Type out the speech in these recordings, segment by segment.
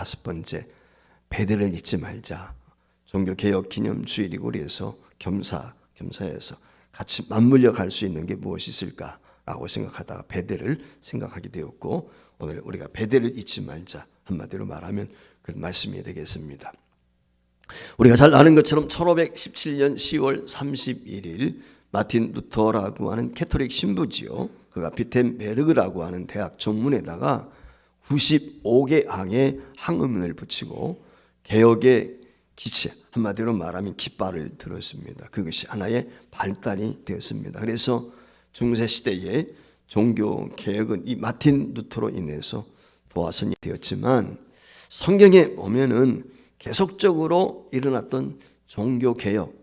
5번째, 베드를 잊지 말자. 종교개혁 기념주일이고 그래서 겸사해서 같이 맞물려 갈 수 있는 게 무엇이 있을까라고 생각하다가 베드를 생각하게 되었고, 오늘 우리가 베드를 잊지 말자, 한마디로 말하면 그 말씀이 되겠습니다. 우리가 잘 아는 것처럼 1517년 10월 31일 마틴 루터라고 하는 캐톨릭 신부지요, 그가 비텐베르그라고 하는 대학 전문에다가 95개 항의 항음을 붙이고 개혁의 기체, 한마디로 말하면 깃발을 들었습니다. 그것이 하나의 발단이 되었습니다. 그래서 중세시대의 종교개혁은 이 마틴 루터로 인해서 도화선이 되었지만, 성경에 보면은 계속적으로 일어났던 종교개혁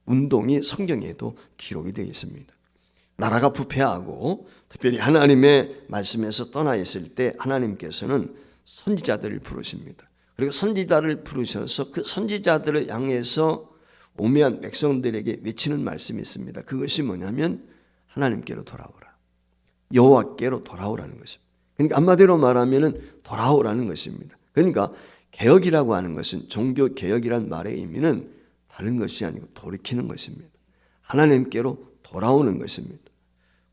운동이 성경에도 기록이 되어 있습니다. 나라가 부패하고 특별히 하나님의 말씀에서 떠나 있을 때 하나님께서는 선지자들을 부르십니다. 그리고 선지자를 부르셔서 그 선지자들을 향해서 오매한 백성들에게 외치는 말씀이 있습니다. 그것이 뭐냐면 하나님께로 돌아오라, 여호와께로 돌아오라는 것입니다. 그러니까 한마디로 말하면 돌아오라는 것입니다. 그러니까 개혁이라고 하는 것은, 종교개혁이란 말의 의미는 다른 것이 아니고 돌이키는 것입니다. 하나님께로 돌아오는 것입니다.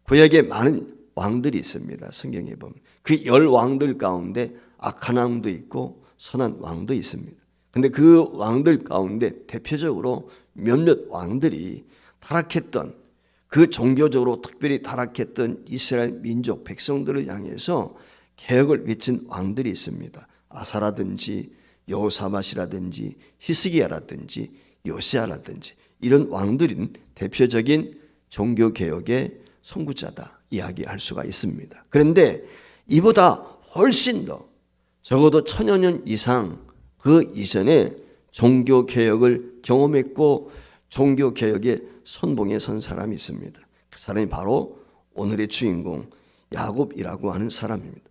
구약에 많은 왕들이 있습니다. 성경에 보면 그 10왕들 가운데 악한 왕도 있고 선한 왕도 있습니다. 근데 그 왕들 가운데 대표적으로 몇몇 왕들이 타락했던, 그 종교적으로 특별히 타락했던 이스라엘 민족 백성들을 향해서 개혁을 외친 왕들이 있습니다. 아사라든지 여호사밧이라든지 히스기야라든지 요시야라든지 이런 왕들은 대표적인 종교개혁의 선구자다 이야기할 수가 있습니다. 그런데 이보다 훨씬 더, 적어도 1000여 년 이상 그 이전에 종교개혁을 경험했고 종교개혁의 선봉에 선 사람이 있습니다. 그 사람이 바로 오늘의 주인공 야곱이라고 하는 사람입니다.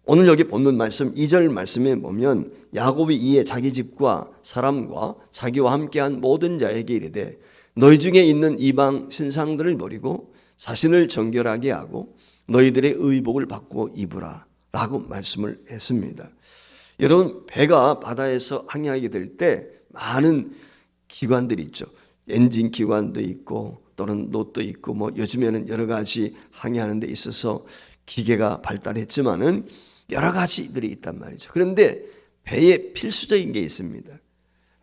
오늘 여기 본문 말씀 2절 말씀에 보면 야곱이 이에 자기 집과 사람과 자기와 함께한 모든 자에게 이르되 너희 중에 있는 이방 신상들을 버리고 자신을 정결하게 하고 너희들의 의복을 바꾸어 입으라 라고 말씀을 했습니다. 여러분, 배가 바다에서 항해하게 될 때 많은 기관들이 있죠. 엔진 기관도 있고 또는 롯도 있고 뭐 요즘에는 여러 가지 항해하는 데 있어서 기계가 발달했지만은 여러 가지들이 있단 말이죠. 그런데 배에 필수적인 게 있습니다.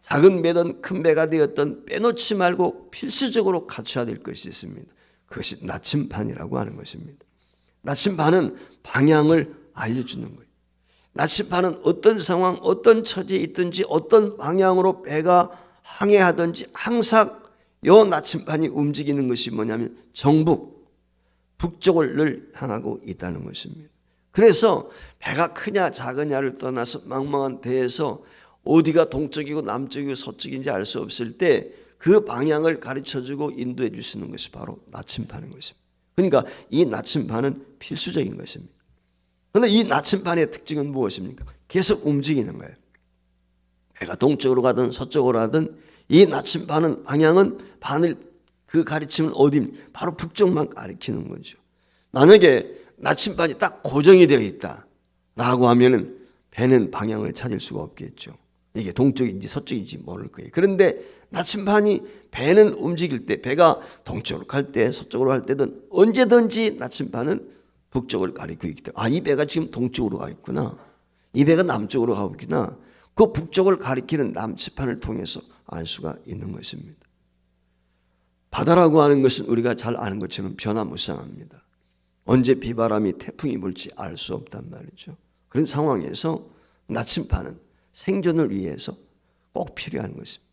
작은 배든 큰 배가 되었던 빼놓지 말고 필수적으로 갖춰야 될 것이 있습니다. 그것이 나침반이라고 하는 것입니다. 나침반은 방향을 알려주는 거예요. 나침반은 어떤 상황, 어떤 처지에 있든지 어떤 방향으로 배가 항해하든지 항상 이 나침반이 움직이는 것이 뭐냐면 정북, 북쪽을 향하고 있다는 것입니다. 그래서 배가 크냐 작으냐를 떠나서 망망한 배에서 어디가 동쪽이고 남쪽이고 서쪽인지 알 수 없을 때 그 방향을 가르쳐주고 인도해 주시는 것이 바로 나침반인 것입니다. 그러니까 이 나침반은 필수적인 것입니다. 그런데 이 나침반의 특징은 무엇입니까? 계속 움직이는 거예요. 배가 동쪽으로 가든 서쪽으로 가든 이 나침반은 방향은 반을, 그 가르침은 어디입니까? 바로 북쪽만 가리키는 거죠. 만약에 나침반이 딱 고정이 되어 있다라고 하면은 배는 방향을 찾을 수가 없겠죠. 이게 동쪽인지 서쪽인지 모를 거예요. 그런데 나침반이, 배는 움직일 때, 배가 동쪽으로 갈 때, 서쪽으로 갈 때든 언제든지 나침반은 북쪽을 가리키고 있기 때문에 이 배가 지금 동쪽으로 가 있구나, 이 배가 남쪽으로 가고 있구나, 그 북쪽을 가리키는 나침반을 통해서 알 수가 있는 것입니다. 바다라고 하는 것은 우리가 잘 아는 것처럼 변화무쌍합니다. 언제 비바람이 태풍이 불지 알 수 없단 말이죠. 그런 상황에서 나침반은 생존을 위해서 꼭 필요한 것입니다.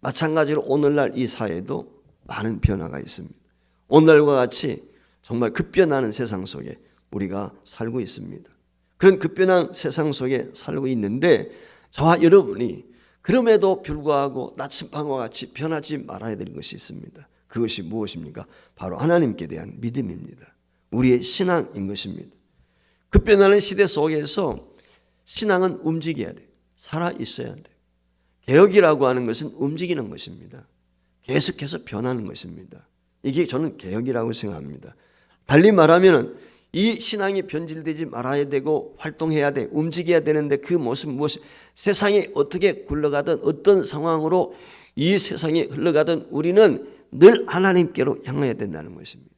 마찬가지로 오늘날 이 사회도 많은 변화가 있습니다. 오늘날과 같이 정말 급변하는 세상 속에 우리가 살고 있습니다. 그런 급변한 세상 속에 살고 있는데 저와 여러분이 그럼에도 불구하고 나침반과 같이 변하지 말아야 될 것이 있습니다. 그것이 무엇입니까? 바로 하나님께 대한 믿음입니다. 우리의 신앙인 것입니다. 급변하는 시대 속에서 신앙은 움직여야 돼요. 살아있어야 돼요. 개혁이라고 하는 것은 움직이는 것입니다. 계속해서 변하는 것입니다. 이게 저는 개혁이라고 생각합니다. 달리 말하면 이 신앙이 변질되지 말아야 되고 활동해야 돼, 움직여야 되는데 그 모습 무엇이, 세상이 어떻게 굴러가든 어떤 상황으로 이 세상이 흘러가든 우리는 늘 하나님께로 향해야 된다는 것입니다.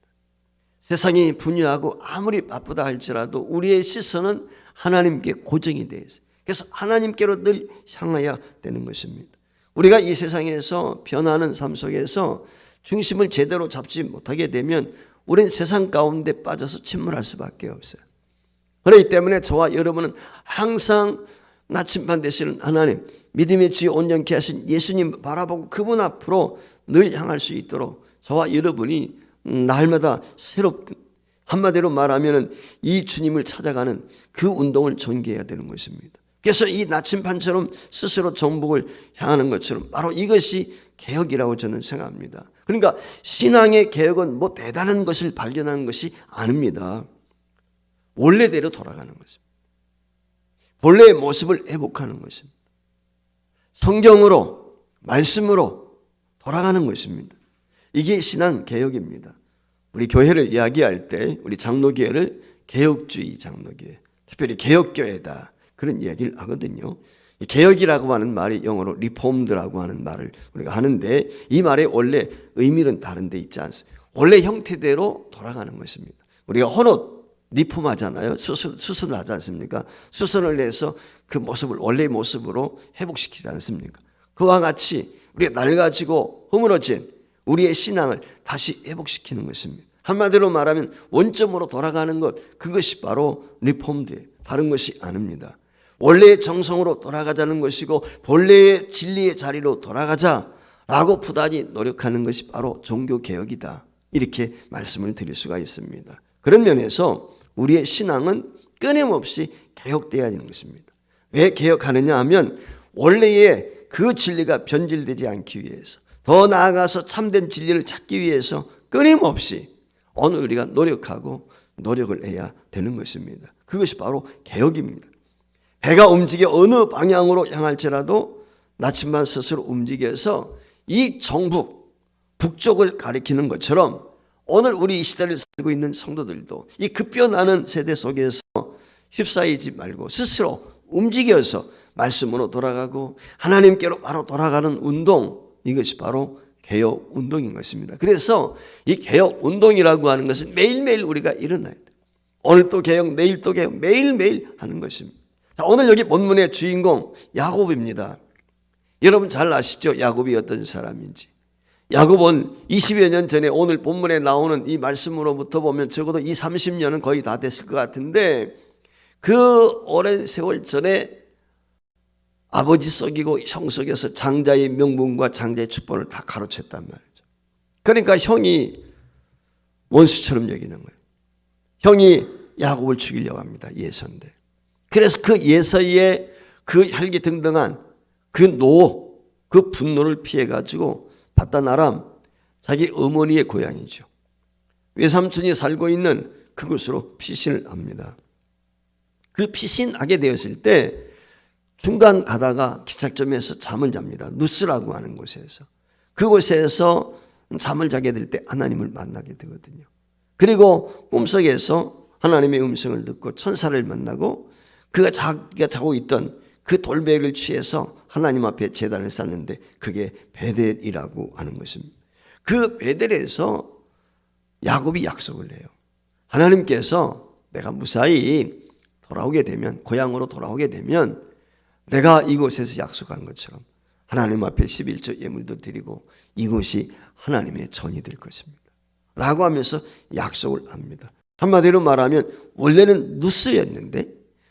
세상이 분유하고 아무리 바쁘다 할지라도 우리의 시선은 하나님께 고정이 되어 있어요. 그래서 하나님께로 늘 향해야 되는 것입니다. 우리가 이 세상에서 변하는 삶 속에서 중심을 제대로 잡지 못하게 되면 우리는 세상 가운데 빠져서 침몰할 수밖에 없어요. 그렇기 때문에 저와 여러분은 항상 나침반 되시는 하나님, 믿음의 주여 온전케 하신 예수님 바라보고 그분 앞으로 늘 향할 수 있도록 저와 여러분이 날마다 새롭게, 한마디로 말하면 이 주님을 찾아가는 그 운동을 전개해야 되는 것입니다. 그래서 이 나침반처럼 스스로 정복을 향하는 것처럼 바로 이것이 개혁이라고 저는 생각합니다. 그러니까 신앙의 개혁은 뭐 대단한 것을 발견하는 것이 아닙니다. 원래대로 돌아가는 것입니다. 본래의 모습을 회복하는 것입니다. 성경으로, 말씀으로 돌아가는 것입니다. 이게 신앙 개혁입니다. 우리 교회를 이야기할 때 우리 장로교회를 개혁주의 장로교회, 특별히 개혁교회다, 그런 이야기를 하거든요. 개혁이라고 하는 말이 영어로 리폼드라고 하는 말을 우리가 하는데 이 말의 원래 의미는 다른 데 있지 않습니다. 원래 형태대로 돌아가는 것입니다. 우리가 헌옷 리폼하잖아요. 수술을 하지 않습니까? 수술을 해서 그 모습을 원래의 모습으로 회복시키지 않습니까? 그와 같이 우리가 낡아지고 허물어진 우리의 신앙을 다시 회복시키는 것입니다. 한마디로 말하면 원점으로 돌아가는 것, 그것이 바로 리폼드, 다른 것이 아닙니다. 원래의 정성으로 돌아가자는 것이고 본래의 진리의 자리로 돌아가자라고 부단히 노력하는 것이 바로 종교개혁이다, 이렇게 말씀을 드릴 수가 있습니다. 그런 면에서 우리의 신앙은 끊임없이 개혁되어야 하는 것입니다. 왜 개혁하느냐 하면 원래의 그 진리가 변질되지 않기 위해서, 더 나아가서 참된 진리를 찾기 위해서 끊임없이 오늘 우리가 노력하고 노력을 해야 되는 것입니다. 그것이 바로 개혁입니다. 배가 움직여 어느 방향으로 향할지라도 나침반 스스로 움직여서 이 정북, 북쪽을 가리키는 것처럼 오늘 우리 이 시대를 살고 있는 성도들도 이 급변하는 세대 속에서 휩싸이지 말고 스스로 움직여서 말씀으로 돌아가고 하나님께로 바로 돌아가는 운동, 이것이 바로 개혁 운동인 것입니다. 그래서 이 개혁 운동이라고 하는 것은 매일매일 우리가 일어나야 돼요. 오늘 또 개혁, 내일 또 개혁, 매일매일 하는 것입니다. 자, 오늘 여기 본문의 주인공 야곱입니다. 여러분 잘 아시죠? 야곱이 어떤 사람인지. 야곱은 20여 년 전에 오늘 본문에 나오는 이 말씀으로부터 보면 적어도 30년은 거의 다 됐을 것 같은데 그 오랜 세월 전에 아버지 속이고 형 속여서 장자의 명분과 장자의 축복을 다 가로챘단 말이죠. 그러니까 형이 원수처럼 여기는 거예요. 형이 야곱을 죽이려고 합니다. 예서인데. 그래서 그 예서의 그 혈기등등한 그 노, 그 분노를 피해가지고 바단 아람, 자기 어머니의 고향이죠. 외삼촌이 살고 있는 그곳으로 피신을 합니다. 그 피신하게 되었을 때 중간 가다가 기착점에서 잠을 잡니다. 누스라고 하는 곳에서. 그곳에서 잠을 자게 될 때 하나님을 만나게 되거든요. 그리고 꿈속에서 하나님의 음성을 듣고 천사를 만나고 그가 자기가 자고 있던 그 돌베개를 취해서 하나님 앞에 제단을 쌓는데 그게 베델이라고 하는 것입니다. 그 베델에서 야곱이 약속을 해요. 하나님께서 내가 무사히 돌아오게 되면, 고향으로 돌아오게 되면 내가 이곳에서 약속한 것처럼 하나님 앞에 11조 예물도 드리고 이곳이 하나님의 전이 될 것입니다 라고 하면서 약속을 합니다. 한마디로 말하면 원래는 누스였는데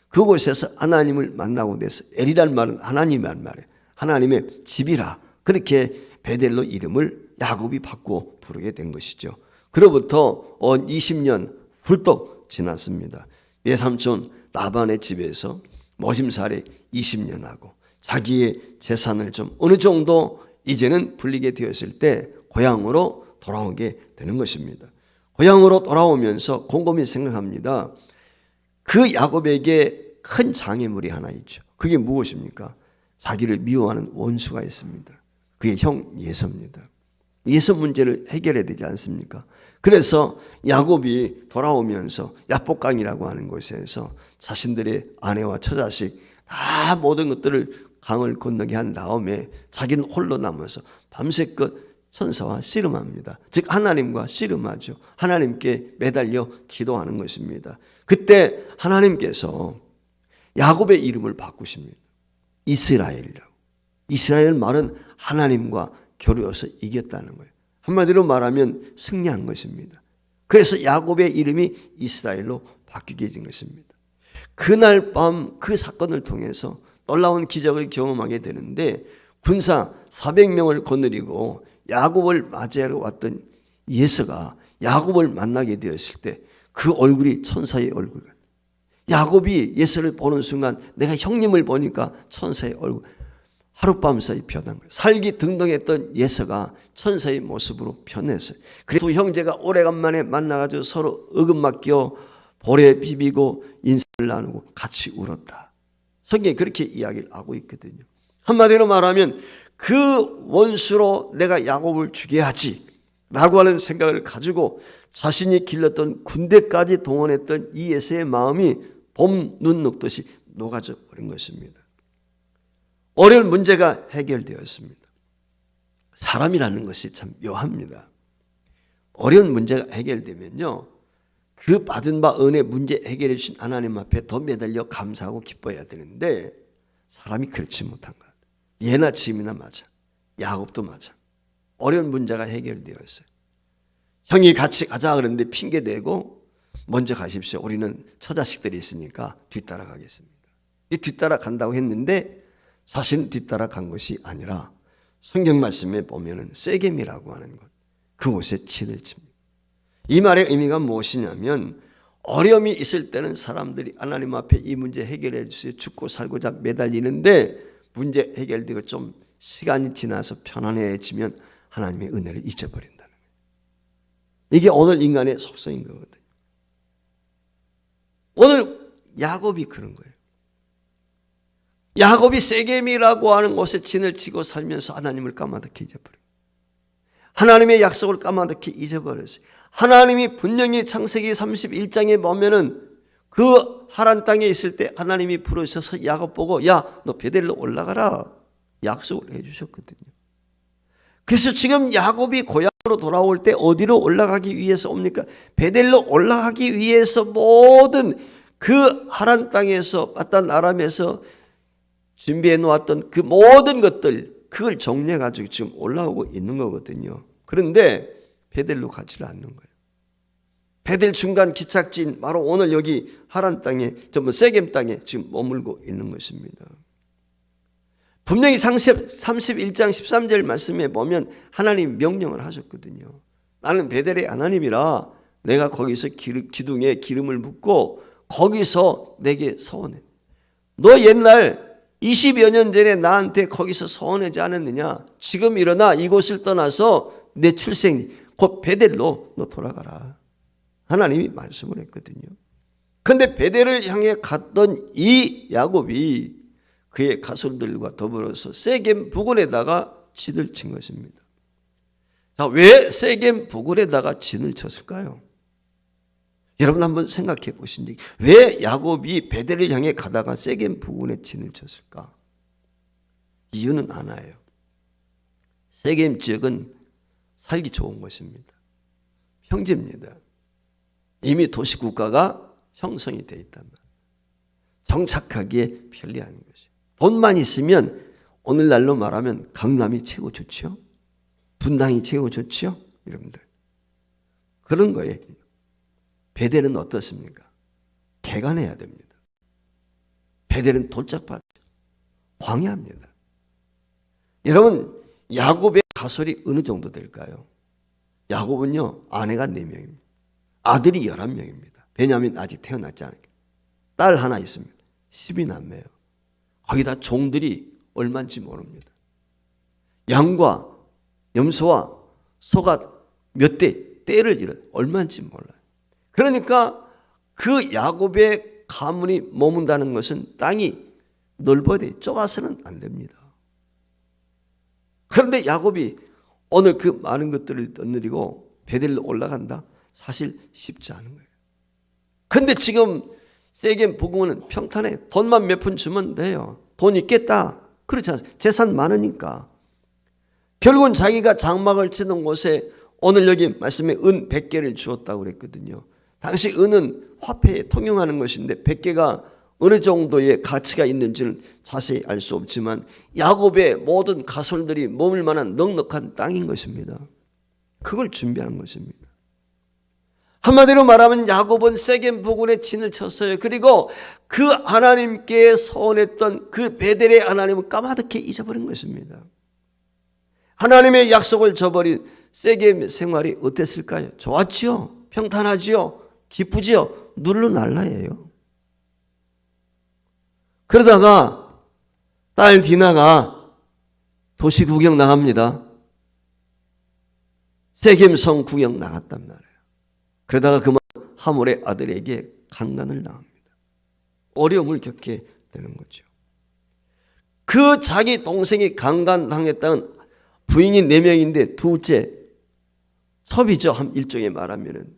그곳에서 하나님을 만나고 돼서 엘이란 말은 하나님이란 말이에요. 하나님의 집이라, 그렇게 베델로 이름을 야곱이 바꾸어 부르게 된 것이죠. 그로부터 20년 훌떡 지났습니다. 외삼촌 라반의 집에서 모심살이 20년 하고 자기의 재산을 좀 어느 정도 이제는 불리게 되었을 때 고향으로 돌아오게 되는 것입니다. 고향으로 돌아오면서 곰곰이 생각합니다. 그 야곱에게 큰 장애물이 하나 있죠. 그게 무엇입니까? 자기를 미워하는 원수가 있습니다. 그게 형 예서입니다. 예서 문제를 해결해야 되지 않습니까? 그래서 야곱이 돌아오면서 야복강이라고 하는 곳에서 자신들의 아내와 처자식 다 모든 것들을 강을 건너게 한 다음에 자기는 홀로 남아서 밤새껏 천사와 씨름합니다. 즉 하나님과 씨름하죠. 하나님께 매달려 기도하는 것입니다. 그때 하나님께서 야곱의 이름을 바꾸십니다. 이스라엘이라고. 이스라엘 말은 하나님과 겨루어서 이겼다는 거예요. 한마디로 말하면 승리한 것입니다. 그래서 야곱의 이름이 이스라엘로 바뀌게 된 것입니다. 그날 밤 그 사건을 통해서 놀라운 기적을 경험하게 되는데 군사 400명을 거느리고 야곱을 맞이하러 왔던 예서가 야곱을 만나게 되었을 때 그 얼굴이 천사의 얼굴 같아요. 야곱이 예서를 보는 순간 내가 형님을 보니까 천사의 얼굴, 하룻밤 사이 변한 거예요. 살기 등등했던 예서가 천사의 모습으로 변했어요. 그래서 두 형제가 오래간만에 만나가지고 서로 어긋맞겨 볼에 비비고 인사를 나누고 같이 울었다. 성경이 그렇게 이야기를 하고 있거든요. 한마디로 말하면 그 원수로 내가 야곱을 죽여야지 라고 하는 생각을 가지고 자신이 길렀던 군대까지 동원했던 이 예서의 마음이 봄 눈 녹듯이 녹아져 버린 것입니다. 어려운 문제가 해결되었습니다. 사람이라는 것이 참 묘합니다. 어려운 문제가 해결되면요, 그 받은 바 은혜 문제 해결해 주신 하나님 앞에 더 매달려 감사하고 기뻐해야 되는데 사람이 그렇지 못한 것 같아요. 예나 지금이나 마찬, 야곱도 마찬. 어려운 문제가 해결되었어요. 형이 같이 가자 그랬는데 핑계대고 먼저 가십시오. 우리는 처자식들이 있으니까 뒤따라 가겠습니다. 뒤따라 간다고 했는데 사실은 뒤따라 간 것이 아니라 성경 말씀에 보면은 세겜이라고 하는 곳, 그곳에 진을 칩니다. 이 말의 의미가 무엇이냐면 어려움이 있을 때는 사람들이 하나님 앞에 이 문제 해결해 주세요. 죽고 살고자 매달리는데 문제 해결되고 좀 시간이 지나서 편안해지면 하나님의 은혜를 잊어버린다는 거예요. 이게 오늘 인간의 속성인 거거든요. 오늘 야곱이 그런 거예요. 야곱이 세겜이라고 하는 곳에 진을 치고 살면서 하나님을 까마득히 잊어버려요. 하나님의 약속을 까마득히 잊어버렸어요. 하나님이 분명히 창세기 31장에 보면은 그 하란 땅에 있을 때 하나님이 부르셔서 야곱 보고 야, 너 베델로 올라가라 약속을 해주셨거든요. 그래서 지금 야곱이 고향으로 돌아올 때 어디로 올라가기 위해서 옵니까? 베델로 올라가기 위해서 모든 그 하란 땅에서 빠단 아람에서 준비해 놓았던 그 모든 것들 그걸 정리해 가지고 지금 올라오고 있는 거거든요. 그런데 베델로 가지를 않는 거예요. 베델 중간 기착지인 바로 오늘 여기 하란 땅에 전부 세겜 땅에 지금 머물고 있는 것입니다. 분명히 창세기 31장 13절 말씀에 보면 하나님 명령을 하셨거든요. 나는 베델의 하나님이라 내가 거기서 기둥에 기름을 붓고 거기서 내게 서원해. 너 옛날 20여 년 전에 나한테 거기서 서원하지 않았느냐? 지금 일어나 이곳을 떠나서 내 출생 곧 베델로 너 돌아가라. 하나님이 말씀을 했거든요. 그런데 베델을 향해 갔던 이 야곱이 그의 가솔들과 더불어서 세겜 부근에다가 진을 친 것입니다. 자, 왜 세겜 부근에다가 진을 쳤을까요? 여러분 한번 생각해 보신지 왜 야곱이 베델을 향해 가다가 세겜 부근에 진을 쳤을까? 이유는 하나예요. 세겜 지역은 살기 좋은 곳입니다. 평지입니다. 이미 도시국가가 형성이 되어 있단 말이에요. 정착하기에 편리한 것이에요. 돈만 있으면 오늘날로 말하면 강남이 최고 좋죠. 분당이 최고 좋죠. 여러분들 그런 거예요. 베델은 어떻습니까? 개간해야 됩니다. 베델은 돌짝밭, 광야입니다. 여러분 야곱의 가솔이 어느 정도 될까요? 야곱은요 아내가 4명입니다. 아들이 11명입니다. 베냐민 아직 태어났지 않으니까. 딸 하나 있습니다. 12남매예요. 거기다 종들이 얼마인지 모릅니다. 양과 염소와 소가 몇 대, 떼를 잃어 얼마인지 몰라요. 그러니까 그 야곱의 가문이 머문다는 것은 땅이 넓어야 돼. 좁아서는 안 됩니다. 그런데 야곱이 오늘 그 많은 것들을 떠나리고 베델로 올라간다? 사실 쉽지 않은 거예요. 근데 지금 세겜 복음은 평탄해. 돈만 몇 푼 주면 돼요. 돈 있겠다. 그렇지 않습니까? 재산 많으니까. 결국은 자기가 장막을 치는 곳에 오늘 여기 말씀에 은 100개를 주었다고 그랬거든요. 당시 은은 화폐에 통용하는 것인데 100개가 어느 정도의 가치가 있는지는 자세히 알 수 없지만 야곱의 모든 가솔들이 머물 만한 넉넉한 땅인 것입니다. 그걸 준비한 것입니다. 한마디로 말하면 야곱은 세겜 복원에 진을 쳤어요. 그리고 그 하나님께 소원했던 그 베델의 하나님을 까마득히 잊어버린 것입니다. 하나님의 약속을 저버린 세겜 생활이 어땠을까요? 좋았지요? 평탄하지요? 기쁘지요? 누르날라예요. 그러다가 딸 디나가 도시 구경 나갑니다. 세겜성 구경 나갔단 말이에요. 그러다가 그만 하몰의 아들에게 강간을 당합니다. 어려움을 겪게 되는 거죠. 그 자기 동생이 강간당했다는 부인이 4명인데 둘째 섭이죠. 일종의 말하면은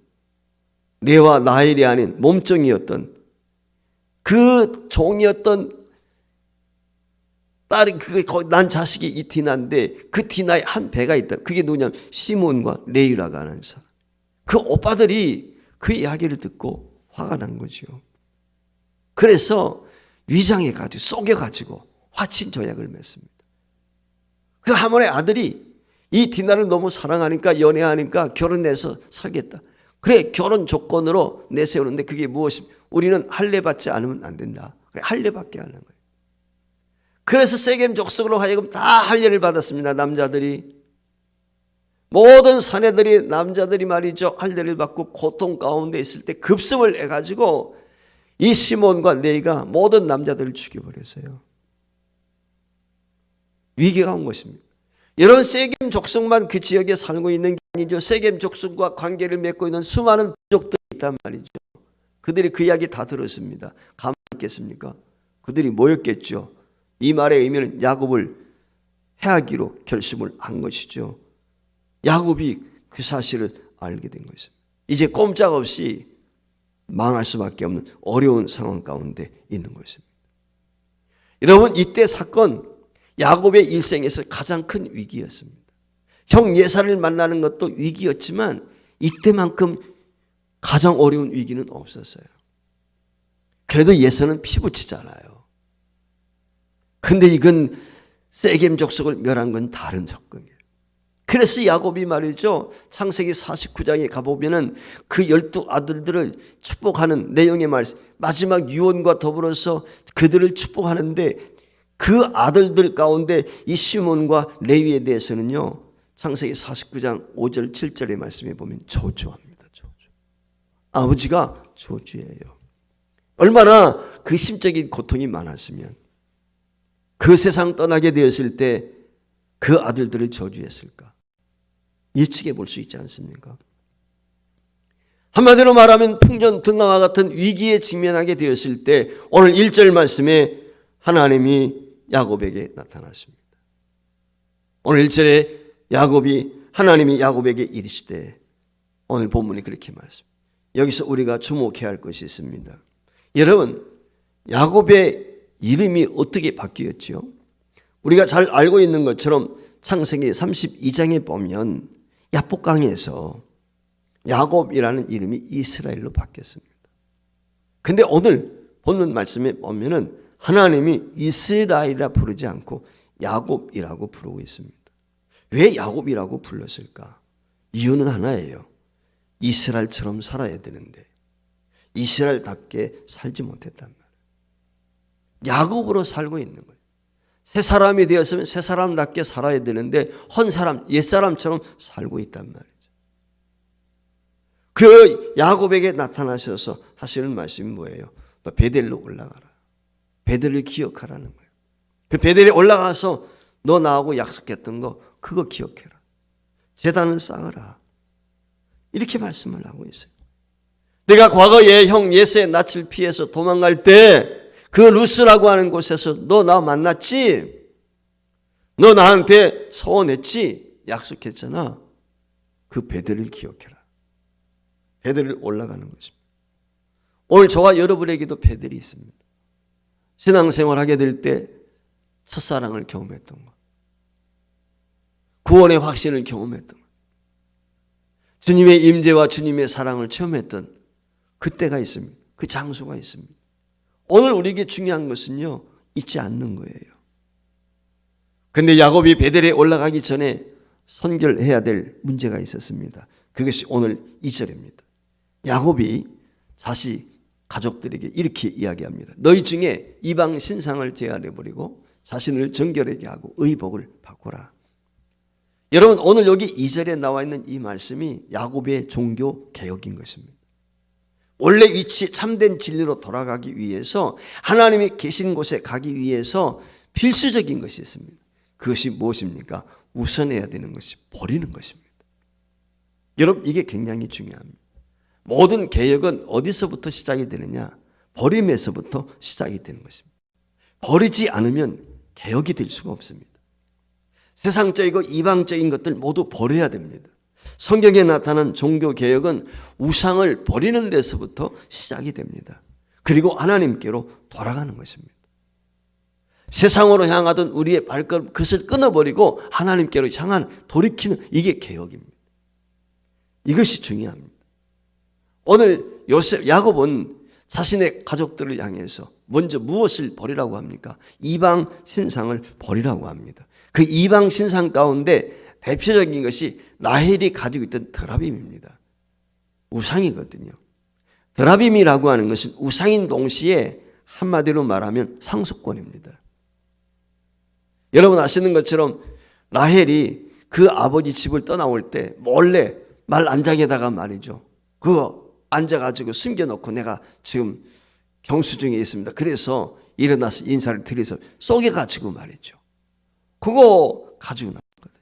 내와 나일이 아닌 몸종이었던 그 종이었던 딸이 난 자식이 이 디나인데 그 디나에 한 배가 있다. 그게 누구냐면 시몬과 레위라가 하는 사람. 그 오빠들이 그 이야기를 듣고 화가 난 거죠. 그래서 위장해가지고 속여가지고 화친 조약을 맺습니다. 그 하몬의 아들이 이 디나를 너무 사랑하니까 연애하니까 결혼해서 살겠다. 그래 결혼 조건으로 내세우는데 그게 무엇입니까? 우리는 할례 받지 않으면 안 된다. 그래 할례 받게 하는 거예요. 그래서 세겜 족속으로 하여금 다 할례를 받았습니다. 남자들이. 모든 사내들이 남자들이 말이죠. 할례를 받고 고통 가운데 있을 때 급습을 해가지고 이 시몬과 레위가 모든 남자들을 죽여버렸어요. 위기가 온 것입니다. 여러분 세겜 족속만 그 지역에 살고 있는 게 아니죠. 세겜 족속과 관계를 맺고 있는 수많은 부족들이 있단 말이죠. 그들이 그 이야기 다 들었습니다. 가만히 있겠습니까? 그들이 모였겠죠. 이 말의 의미는 야곱을 해하기로 결심을 한 것이죠. 야곱이 그 사실을 알게 된 것입니다. 이제 꼼짝없이 망할 수밖에 없는 어려운 상황 가운데 있는 것입니다. 여러분 이때 사건 야곱의 일생에서 가장 큰 위기였습니다. 형 예사를 만나는 것도 위기였지만 이때만큼 가장 어려운 위기는 없었어요. 그래도 예서는 피부치잖아요. 근데 이건 세겜 족속을 멸한 건 다른 조건이에요. 그래서 야곱이 말이죠. 창세기 49장에 가보면은 그 12아들들을 축복하는 내용의 말씀, 마지막 유언과 더불어서 그들을 축복하는데 그 아들들 가운데 이 시몬과 레위에 대해서는요. 창세기 49장 5절 7절의 말씀에 보면 저주합니다. 저주. 아버지가 저주예요. 얼마나 그 심적인 고통이 많았으면 그 세상 떠나게 되었을 때 그 아들들을 저주했을까? 예측해 볼 수 있지 않습니까? 한마디로 말하면 풍전등화와 같은 위기에 직면하게 되었을 때 오늘 1절 말씀에 하나님이 야곱에게 나타났습니다. 오늘 1절에 하나님이 야곱에게 이르시되 오늘 본문이 그렇게 말씀합니다. 여기서 우리가 주목해야 할 것이 있습니다. 여러분 야곱의 이름이 어떻게 바뀌었지요? 우리가 잘 알고 있는 것처럼 창세기 32장에 보면 야복강에서 야곱이라는 이름이 이스라엘로 바뀌었습니다. 근데 오늘 본문 말씀에 보면은 하나님이 이스라엘이라 부르지 않고 야곱이라고 부르고 있습니다. 왜 야곱이라고 불렀을까? 이유는 하나예요. 이스라엘처럼 살아야 되는데 이스라엘답게 살지 못했단 말이에요. 야곱으로 살고 있는 거예요. 새 사람이 되었으면 새 사람답게 살아야 되는데 헌 사람, 옛사람처럼 살고 있단 말이죠. 그 야곱에게 나타나셔서 하시는 말씀이 뭐예요? 너 베델로 올라가라. 베델을 기억하라는 거예요. 그 베델에 올라가서 너 나하고 약속했던 거 그거 기억해라. 제단을 쌓아라. 이렇게 말씀을 하고 있어요. 내가 과거에 형 예세의 낯을 피해서 도망갈 때 그 루스라고 하는 곳에서 너 나 만났지? 너 나한테 서원했지? 약속했잖아. 그 베델을 기억해라. 베델을 올라가는 것입니다. 오늘 저와 여러분에게도 베델이 있습니다. 신앙생활 하게 될 때 첫사랑을 경험했던 것, 구원의 확신을 경험했던 것, 주님의 임재와 주님의 사랑을 체험했던 그때가 있습니다. 그 장소가 있습니다. 오늘 우리에게 중요한 것은요, 잊지 않는 거예요. 근데 야곱이 베델에 올라가기 전에 선결해야 될 문제가 있었습니다. 그것이 오늘 2절입니다. 야곱이 다시 가족들에게 이렇게 이야기합니다. 너희 중에 이방 신상을 제하려버리고 자신을 정결하게 하고 의복을 바꾸라. 여러분, 오늘 여기 2절에 나와 있는 이 말씀이 야곱의 종교 개혁인 것입니다. 원래 위치 참된 진리로 돌아가기 위해서, 하나님이 계신 곳에 가기 위해서 필수적인 것이 있습니다. 그것이 무엇입니까? 우선해야 되는 것이 버리는 것입니다. 여러분, 이게 굉장히 중요합니다. 모든 개혁은 어디서부터 시작이 되느냐? 버림에서부터 시작이 되는 것입니다. 버리지 않으면 개혁이 될 수가 없습니다. 세상적이고 이방적인 것들 모두 버려야 됩니다. 성경에 나타난 종교개혁은 우상을 버리는 데서부터 시작이 됩니다. 그리고 하나님께로 돌아가는 것입니다. 세상으로 향하던 우리의 발걸음, 그것을 끊어버리고 하나님께로 향한 돌이키는, 이게 개혁입니다. 이것이 중요합니다. 오늘 야곱은 자신의 가족들을 향해서 먼저 무엇을 버리라고 합니까? 이방 신상을 버리라고 합니다. 그 이방 신상 가운데 대표적인 것이 라헬이 가지고 있던 드라빔입니다. 우상이거든요. 드라빔이라고 하는 것은 우상인 동시에 한마디로 말하면 상속권입니다. 여러분 아시는 것처럼 라헬이 그 아버지 집을 떠나올 때 몰래 말 안장에다가 말이죠, 그거 앉아가지고 숨겨놓고 내가 지금 경수 중에 있습니다. 그래서 일어나서 인사를 드려서 쏘개가지고 말이죠, 그거 가지고 나왔거든요.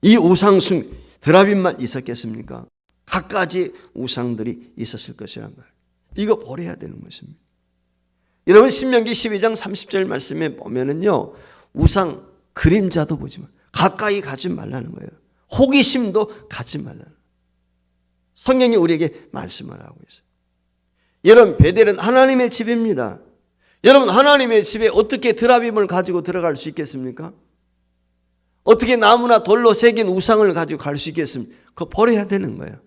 이 우상숭 드라빔만 있었겠습니까? 갖가지 우상들이 있었을 것이란 말이에요. 이거 버려야 되는 것입니다. 여러분 신명기 12장 30절 말씀에 보면은요, 우상 그림자도 보지 마, 가까이 가지 말라는 거예요. 호기심도 가지 말라는 거예요. 성경이 우리에게 말씀을 하고 있어요. 여러분 베델은 하나님의 집입니다. 여러분 하나님의 집에 어떻게 드라빔을 가지고 들어갈 수 있겠습니까? 어떻게 나무나 돌로 새긴 우상을 가지고 갈 수 있겠습니까? 그거 버려야 되는 거예요.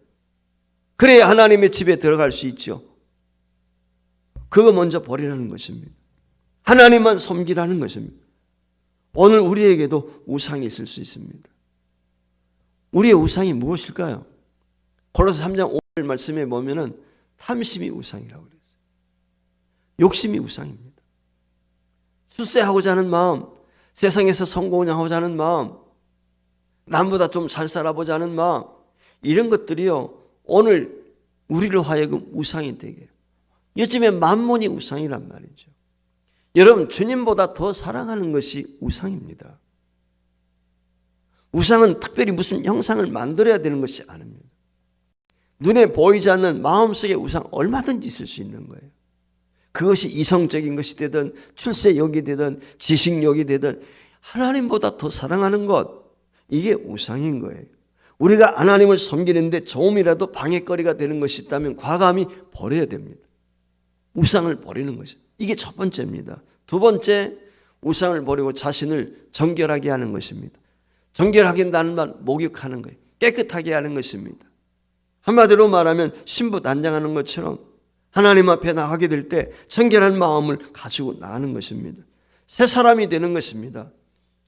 그래야 하나님의 집에 들어갈 수 있죠. 그거 먼저 버리라는 것입니다. 하나님만 섬기라는 것입니다. 오늘 우리에게도 우상이 있을 수 있습니다. 우리의 우상이 무엇일까요? 골로새 3장 5절 말씀에 보면은 탐심이 우상이라고 그랬어요. 욕심이 우상입니다. 출세하고자 하는 마음, 세상에서 성공하고자 하는 마음, 남보다 좀 잘 살아보자 하는 마음, 이런 것들이요 오늘 우리를 하여금 우상이 되게 해요. 요즘에 만몬이 우상이란 말이죠. 여러분 주님보다 더 사랑하는 것이 우상입니다. 우상은 특별히 무슨 형상을 만들어야 되는 것이 아닙니다. 눈에 보이지 않는 마음속의 우상 얼마든지 있을 수 있는 거예요. 그것이 이성적인 것이 되든 출세욕이 되든 지식욕이 되든 하나님보다 더 사랑하는 것, 이게 우상인 거예요. 우리가 하나님을 섬기는데 조금이라도 방해거리가 되는 것이 있다면 과감히 버려야 됩니다. 우상을 버리는 것이죠. 이게 첫 번째입니다. 두 번째, 우상을 버리고 자신을 정결하게 하는 것입니다. 정결하게 한다는 말, 목욕하는 거예요. 깨끗하게 하는 것입니다. 한마디로 말하면 신부단장하는 것처럼 하나님 앞에 나가게 될 때 정결한 마음을 가지고 나가는 것입니다. 새 사람이 되는 것입니다.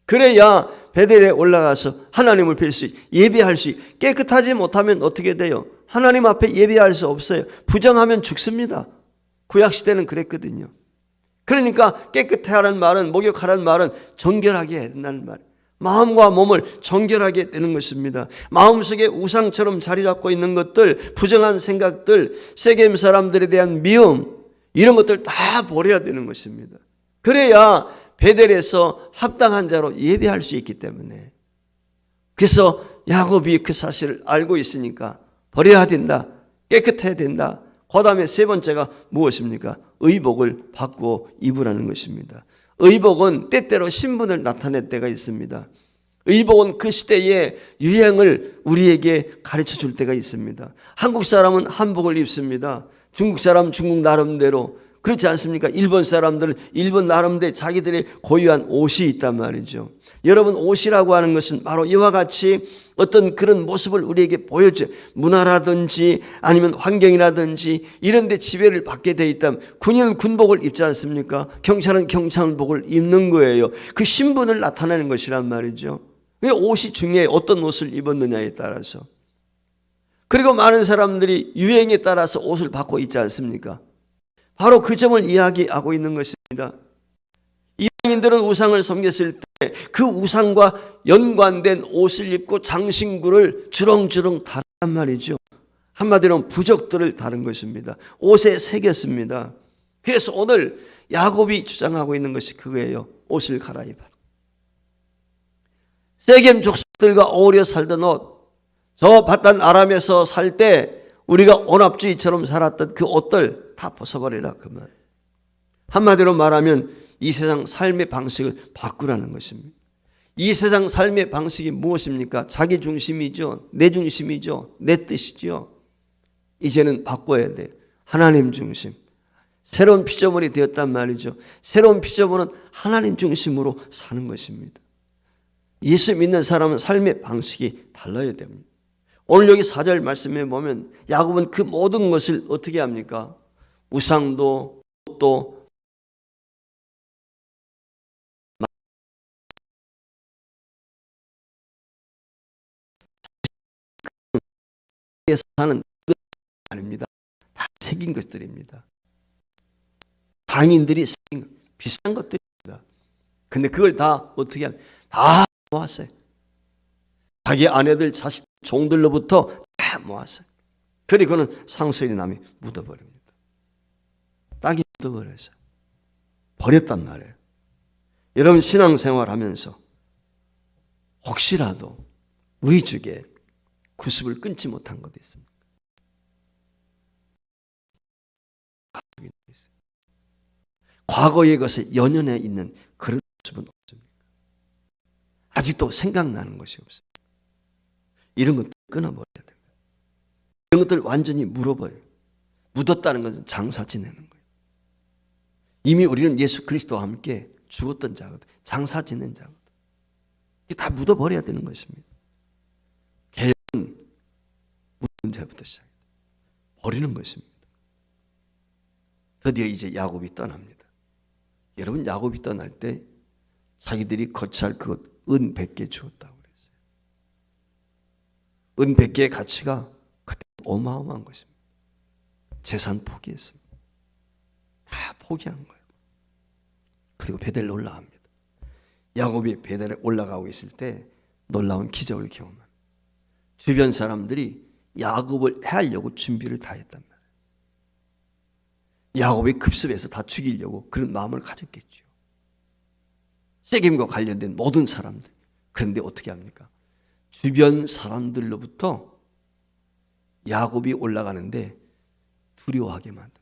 그래야 베델에 올라가서 하나님을 뵐 수, 예배할 수, 깨끗하지 못하면 어떻게 돼요? 하나님 앞에 예배할 수 없어요. 부정하면 죽습니다. 구약시대는 그랬거든요. 그러니까 깨끗하라는 말은, 목욕하라는 말은 정결하게 해야 된다는 말이에요. 마음과 몸을 정결하게 되는 것입니다. 마음속에 우상처럼 자리 잡고 있는 것들, 부정한 생각들, 세겜 사람들에 대한 미움, 이런 것들 다 버려야 되는 것입니다. 그래야 베델에서 합당한 자로 예배할 수 있기 때문에. 그래서 야곱이 그 사실을 알고 있으니까 버려야 된다, 깨끗해야 된다. 그 다음에 세 번째가 무엇입니까? 의복을 바꾸어 입으라는 것입니다. 의복은 때때로 신분을 나타낼 때가 있습니다. 의복은 그 시대의 유행을 우리에게 가르쳐 줄 때가 있습니다. 한국 사람은 한복을 입습니다. 중국 사람은 중국 나름대로, 그렇지 않습니까? 일본 사람들은 일본 나름대로 자기들의 고유한 옷이 있단 말이죠. 여러분, 옷이라고 하는 것은 바로 이와 같이 어떤 그런 모습을 우리에게 보여줘. 문화라든지 아니면 환경이라든지 이런 데 지배를 받게 돼 있다면, 군인은 군복을 입지 않습니까? 경찰은 경찰복을 입는 거예요. 그 신분을 나타내는 것이란 말이죠. 왜 옷이 중요해요? 어떤 옷을 입었느냐에 따라서. 그리고 많은 사람들이 유행에 따라서 옷을 바꿔 입지 않습니까? 바로 그 점을 이야기하고 있는 것입니다. 이방인들은 우상을 섬겼을 때 그 우상과 연관된 옷을 입고 장신구를 주렁주렁 다란 말이죠. 한마디로 부적들을 다른 것입니다. 옷에 새겼습니다. 그래서 오늘 야곱이 주장하고 있는 것이 그거예요. 옷을 갈아입어라. 세겜 족속들과 어울려 살던 옷, 저 바단 아람에서 살 때 우리가 온합주의처럼 살았던 그 옷들 다 벗어버리라, 그 말. 한마디로 말하면 이 세상 삶의 방식을 바꾸라는 것입니다. 이 세상 삶의 방식이 무엇입니까? 자기 중심이죠. 내 중심이죠. 내 뜻이죠. 이제는 바꿔야 돼. 하나님 중심. 새로운 피조물이 되었단 말이죠. 새로운 피조물은 하나님 중심으로 사는 것입니다. 예수 믿는 사람은 삶의 방식이 달라야 됩니다. 오늘 여기 4절 말씀에 보면 야곱은 그 모든 것을 어떻게 합니까? 우상도 또 사는 것 아닙니다. 다 새긴 것들입니다. 당인들이 새긴 비싼 것들입니다. 근데 그걸 다 어떻게 하면 다 모았어요. 자기 아내들, 자식, 종들로부터 다 모았어요. 그리고는 상수리 남이 묻어버립니다. 땅이 묻어버려서 버렸단 말이에요. 여러분, 신앙생활하면서 혹시라도 우리 중에 구습을 끊지 못한 것도 있습니다. 과거의 것에 연연해 있는 그런 구습은 없습니까? 아직도 생각나는 것이 없어요. 이런 것들 끊어버려야 됩니다. 이런 것들 완전히 물어버려요. 묻었다는 것은 장사 지내는 거예요. 이미 우리는 예수 그리스도와 함께 죽었던 자거든. 장사 지낸 자거든. 이게 다 묻어버려야 되는 것입니다. 개혁은 묻은 죄부터 시작해요. 버리는 것입니다. 드디어 이제 야곱이 떠납니다. 여러분, 야곱이 떠날 때 자기들이 거처할 그것 은 100개 주었다고 그랬어요. 은 100개의 가치가 그때 어마어마한 것입니다. 재산 포기했습니다. 다 포기한 거예요. 그리고 베델로 올라갑니다. 야곱이 베델에 올라가고 있을 때 놀라운 기적을 경험합니다. 주변 사람들이 야곱을 해하려고 준비를 다 했단 말이에요. 야곱이 급습해서 다 죽이려고 그런 마음을 가졌겠죠. 세겜과 관련된 모든 사람들. 그런데 어떻게 합니까? 주변 사람들로부터 야곱이 올라가는데 두려워하게 만듭니다.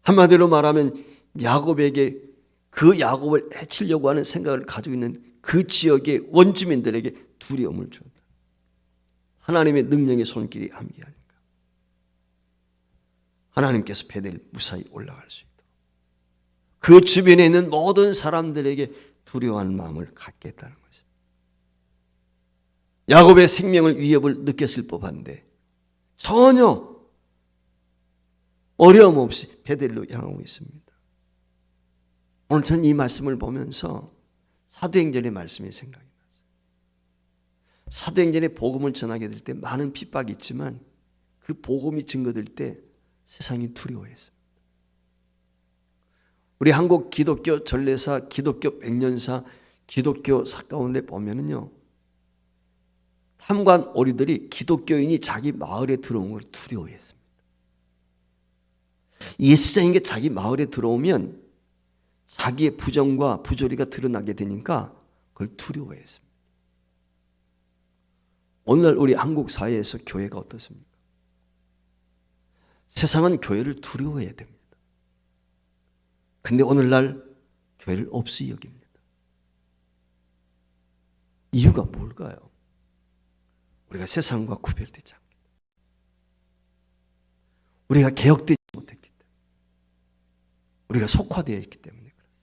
한마디로 말하면 야곱에게, 그 야곱을 해치려고 하는 생각을 가지고 있는 그 지역의 원주민들에게 두려움을 줍니다. 하나님의 능력의 손길이 함께하니까 하나님께서 베델 무사히 올라갈 수 있도록 그 주변에 있는 모든 사람들에게 두려워하는 마음을 갖게 했다는 것입니다. 야곱의 생명을 위협을 느꼈을 법한데 전혀 어려움 없이 베델로 향하고 있습니다. 오늘 저는 이 말씀을 보면서 사도행전의 말씀이 생각이 났어요. 사도행전의 복음을 전하게 될 때 많은 핍박이 있지만 그 복음이 증거될 때 세상이 두려워했습니다. 우리 한국 기독교 전례사, 기독교 백년사, 기독교사 가운데 보면은요, 탐관 오리들이 기독교인이 자기 마을에 들어온 걸 두려워했습니다. 예수장인 게 자기 마을에 들어오면 자기의 부정과 부조리가 드러나게 되니까 그걸 두려워했습니다. 오늘날 우리 한국 사회에서 교회가 어떻습니까? 세상은 교회를 두려워해야 됩니다. 근데 오늘날 교회를 없이 여깁니다. 이유가 뭘까요? 우리가 세상과 구별되지 않기 때문에. 우리가 개혁되지 못했기 때문에. 우리가 속화되어 있기 때문에 그렇습니다.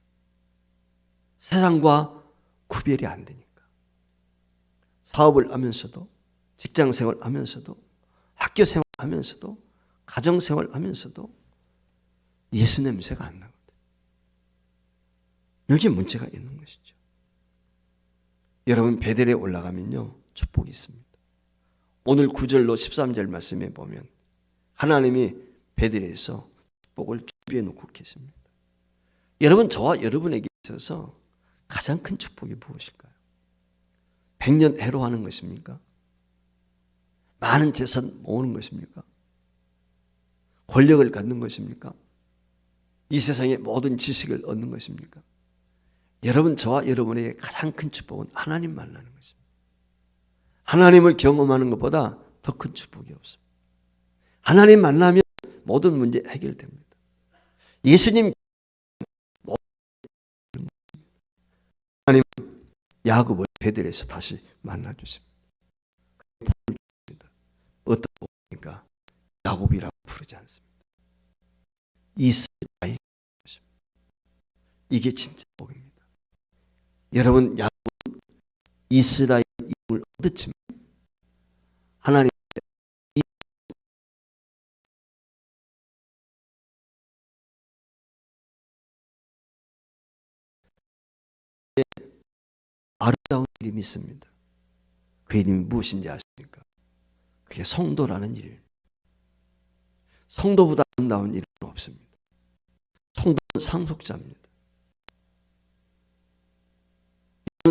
세상과 구별이 안 되니까. 사업을 하면서도, 직장생활 하면서도, 학교생활 하면서도, 가정생활 하면서도 예수 냄새가 안 나거든요. 여기에 문제가 있는 것이죠. 여러분, 베델에 올라가면요, 축복이 있습니다. 오늘 9절로 13절 말씀에 보면 하나님이 베델에서 축복을 준비해 놓고 계십니다. 여러분, 저와 여러분에게 있어서 가장 큰 축복이 무엇일까요? 100년 해로하는 것입니까? 많은 재산 모으는 것입니까? 권력을 갖는 것입니까? 이 세상의 모든 지식을 얻는 것입니까? 여러분, 저와 여러분에게 가장 큰 축복은 하나님 만나는 것입니다. 하나님을 경험하는 것보다 더 큰 축복이 없습니다. 하나님 만나면 모든 문제 해결됩니다. 예수님, 하나님은 야곱을 베델에서 다시 만나주십니다. 어떤 복입니까? 야곱이라고 부르지 않습니다. 이스라엘. 이게 진짜 복입니다. 여러분, 야곱은 이스라엘 이름을 얻었지만 하나님 아름다운 이름이 있습니다. 그 이름이 무엇인지 아십니까? 그게 성도라는 이름. 성도보다 아름다운 이름은 없습니다. 성도는 상속자입니다.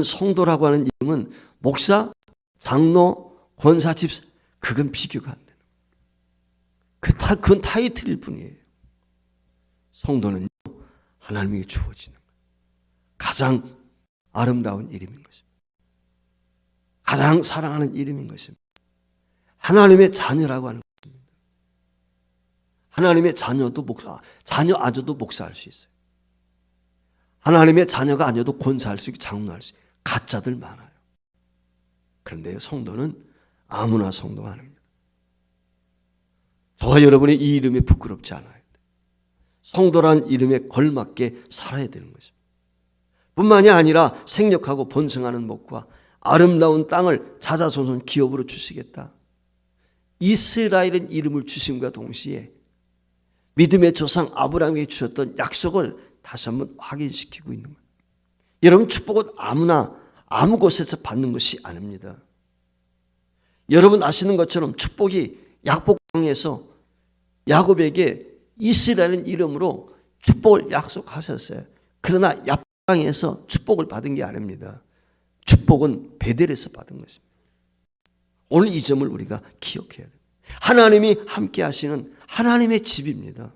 성도라고 하는 이름은 목사, 장로, 권사, 집사, 그건 비교가 안 되는 거예요. 그건 타이틀일 뿐이에요. 성도는 하나님에게 주어지는 거예요. 가장 아름다운 이름인 것입니다. 가장 사랑하는 이름인 것입니다. 하나님의 자녀라고 하는 것입니다. 하나님의 자녀도 자녀 아저도 목사할 수 있어요. 하나님의 자녀가 아니어도 권사할 수 있고 장로할 수 있고 가짜들 많아요. 그런데 성도는 아무나 성도가 아닙니다. 저와 여러분의 이 이름에 부끄럽지 않아요. 성도란 이름에 걸맞게 살아야 되는 것입니다. 뿐만이 아니라 생력하고 번성하는 목과 아름다운 땅을 자자손손 기업으로 주시겠다. 이스라엘은 이름을 주심과 동시에 믿음의 조상 아브라함에게 주셨던 약속을 다시 한번 확인시키고 있는 거예요. 여러분, 축복은 아무나 아무 곳에서 받는 것이 아닙니다. 여러분 아시는 것처럼 축복이 야복강에서 야곱에게 이스라엘은 이름으로 축복을 약속하셨어요. 그러나 야복강에서 축복을 받은 게 아닙니다. 축복은 베델에서 받은 것입니다. 오늘 이 점을 우리가 기억해야 돼요. 하나님이 함께 하시는 하나님의 집입니다.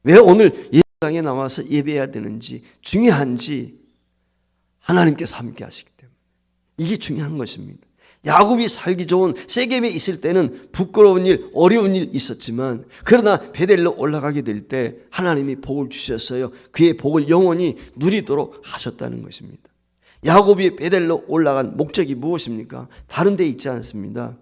왜 오늘 예배당에 나와서 예배해야 되는지, 중요한지 하나님께서 함께 하시기 때문에 이게 중요한 것입니다. 야곱이 살기 좋은 세겜에 있을 때는 부끄러운 일, 어려운 일 있었지만 그러나 베델로 올라가게 될 때 하나님이 복을 주셨어요. 그의 복을 영원히 누리도록 하셨다는 것입니다. 야곱이 베델로 올라간 목적이 무엇입니까? 다른 데 있지 않습니다.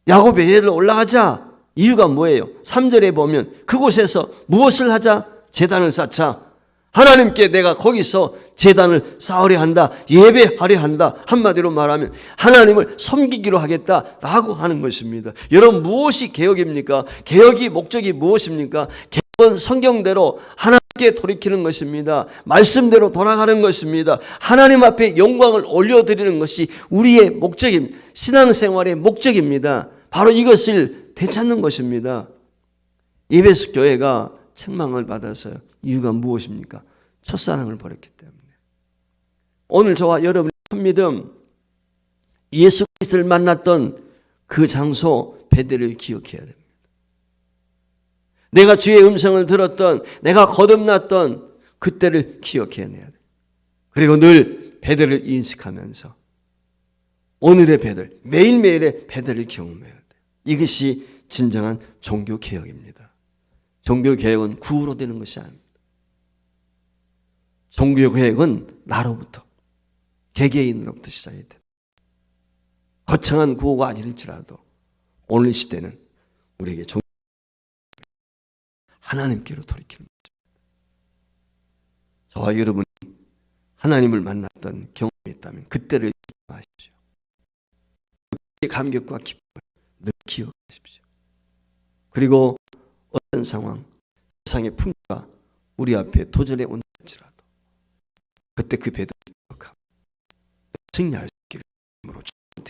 야곱이 베델로 올라가자. 이유가 뭐예요? 3절에 보면 그곳에서 무엇을 하자? 제단을 쌓자. 하나님께 내가 거기서 제단을 쌓으려 한다. 예배하려 한다. 한마디로 말하면 하나님을 섬기기로 하겠다라고 하는 것입니다. 여러분, 무엇이 개혁입니까? 개혁의 목적이 무엇입니까? 개혁은 성경대로 하나님께 돌이키는 것입니다. 말씀대로 돌아가는 것입니다. 하나님 앞에 영광을 올려드리는 것이 우리의 목적입니다. 신앙생활의 목적입니다. 바로 이것을 되찾는 것입니다. 에베소 교회가 책망을 받아서요. 이유가 무엇입니까? 첫사랑을 버렸기 때문에. 오늘 저와 여러분의 첫 믿음, 예수 그리스도를 만났던 그 장소 베델을 기억해야 됩니다. 내가 주의 음성을 들었던, 내가 거듭났던 그때를 기억해내야 돼요. 그리고 늘 베델을 인식하면서 오늘의 베델, 매일매일의 베델을 경험해야 돼요. 이것이 진정한 종교개혁입니다. 종교개혁은 구호로 되는 것이 아닙니다. 종교개혁은 나로부터, 개개인으로부터 시작이 됩니다. 거창한 구호가 아닐지라도 오늘 이 시대는 우리에게 하나님께로 돌이키는 거죠. 저와 여러분이 하나님을 만났던 경험이 있다면 그때를 기억하십시오. 그때의 감격과 기쁨을 늘 기억하십시오. 그리고 어떤 상황, 세상의 풍요가 우리 앞에 도전해 온다할지라도 그때 그 배들을 기억하고 승리할 수 있기를 주님으로 축원드립니다.